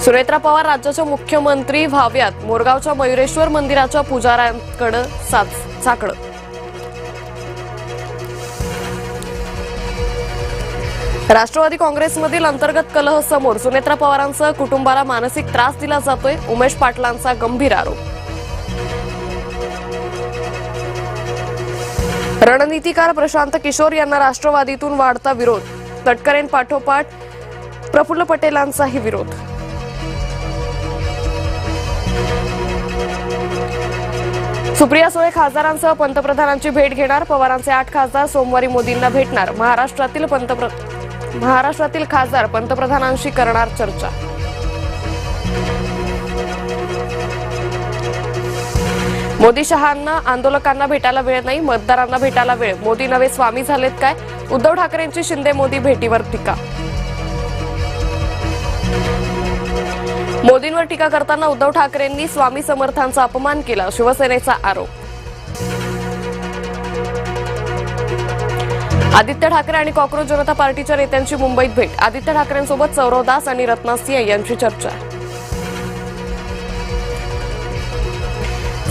सुनेत्रा पवार राज्याच्या मुख्यमंत्री व्हाव्यात, मोरगावच्या मयुरेश्वर मंदिराच्या पुजाऱ्यांकडे साकडं. राष्ट्रवादी काँग्रेसमधील अंतर्गत कलह समोर, सुनेत्रा पवारांसह कुटुंबाला मानसिक त्रास दिला जातोय, उमेश पाटलांचा गंभीर आरोप. रणनीतिकार प्रशांत किशोर यांना राष्ट्रवादीतून वाढता विरोध, तटकरेंपाठोपाठ प्रफुल्ल पटेलांचाही विरोध. सुप्रिया सुळे खासदारांसह पंतप्रधानांची भेट घेणार, पवारांचे 8 खासदार सोमवारी मोदींना भेटणार. महाराष्ट्रातील खासदार पंतप्रधानांशी करणार चर्चा. मोदी शहांना आंदोलकांना भेटायला वेळ नाही, मतदारांना भेटायला वेळ, मोदी नवे स्वामी झालेत काय? उद्धव ठाकरेंची शिंदे मोदी भेटीवर टीका. मोदींवर टीका करताना उद्धव ठाकरेंनी स्वामी समर्थांचा अपमान केला, शिवसेनेचा आरोप. आदित्य ठाकरे आणि कॉक्रोच जनता पार्टीच्या नेत्यांची मुंबईत भेट, आदित्य ठाकरेंसोबत सौरव दास आणि रत्ना सिंह यांची चर्चा.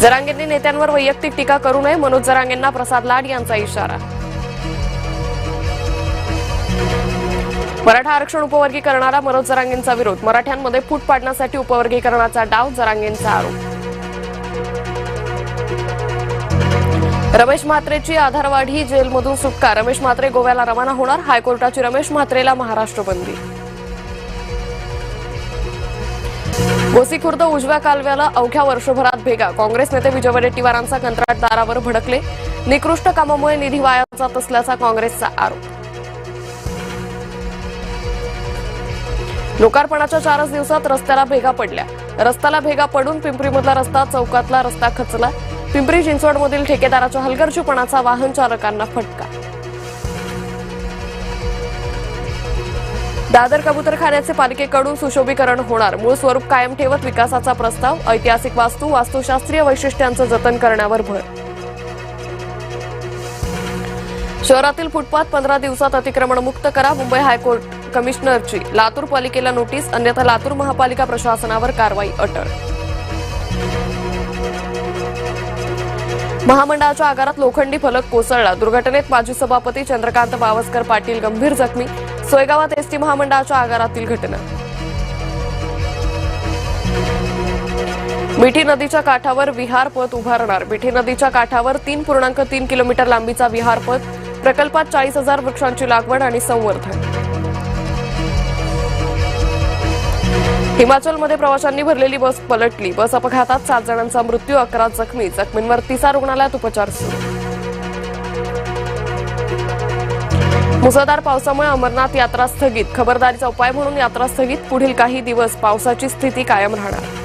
जरांगेंनी नेत्यांवर वैयक्तिक टीका करू नये, मनोज जरांगेंना प्रसाद लाड यांचा इशारा. मराठा आरक्षण उपवर्गीकरणाला मनोज जरांगेंचा विरोध, मराठ्यांमध्ये फूट पाडण्यासाठी उपवर्गीकरणाचा डाव, जरांगेंचा आरोप. रमेश म्हात्रेची आधारवाडी जेलमधून सुटका, रमेश म्हात्रे गोव्याला रवाना होणार, हायकोर्टाची रमेश म्हात्रेला महाराष्ट्र बंदी. गोसी खुर्द उजव्या कालव्याला अवघ्या वर्षभरात भेगा, काँग्रेस नेते विजय वडेट्टीवारांचा कंत्राटदारावर भडकले, निकृष्ट कामामुळे निधी वाया जात असल्याचा काँग्रेसचा आरोप. लोकार्पणाच्या 4 दिवसात रस्त्याला भेगा पडल्या, रस्त्याला भेगा पडून पिंपरीमधला रस्ता, चौकातला रस्ता खचला, पिंपरी चिंचवडमधील ठेकेदाराच्या हलगर्जीपणाचा वाहन चालकांना फटका. दादर कबूतरखान्याचे पालिकेकडून सुशोभीकरण होणार, मूळ स्वरूप कायम ठेवत विकासाचा प्रस्ताव, ऐतिहासिक वास्तू, वास्तुशास्त्रीय वैशिष्ट्यांचं जतन करण्यावर भर. शहरातील फुटपाथ 15 दिवसात अतिक्रमण मुक्त करा, मुंबई हायकोर्ट कमिशनरची लातूर पालिकेला नोटीस, अन्यथा लातूर महापालिका प्रशासनावर कारवाई अटळ. महामंडळाच्या आगारात लोखंडी फलक कोसळला, दुर्घटनेत माजी सभापती चंद्रकांत बावस्कर पाटील गंभीर जखमी, सोयगावात एसटी महामंडळाच्या आगारातील घटना. मिठी नदीच्या काठावर विहार पथ उभारणार, मिठी नदीच्या काठावर 3.3 किलोमीटर लांबीचा विहार पथ, प्रकल्पात 40,000 वृक्षांची लागवड आणि संवर्धन. हिमाचलमध्ये प्रवाशांनी भरलेली बस पलटली, बस अपघातात 7 जणांचा मृत्यू, 11 जखमी, जखमींवर तिसा रुग्णालयात उपचार सुरू. मुसळधार पावसामुळे अमरनाथ यात्रा स्थगित, खबरदारीचा उपाय म्हणून यात्रा स्थगित, पुढील काही दिवस पावसाची स्थिती कायम राहणार.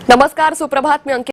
नमस्कार, सुप्रभात. मी अंकिता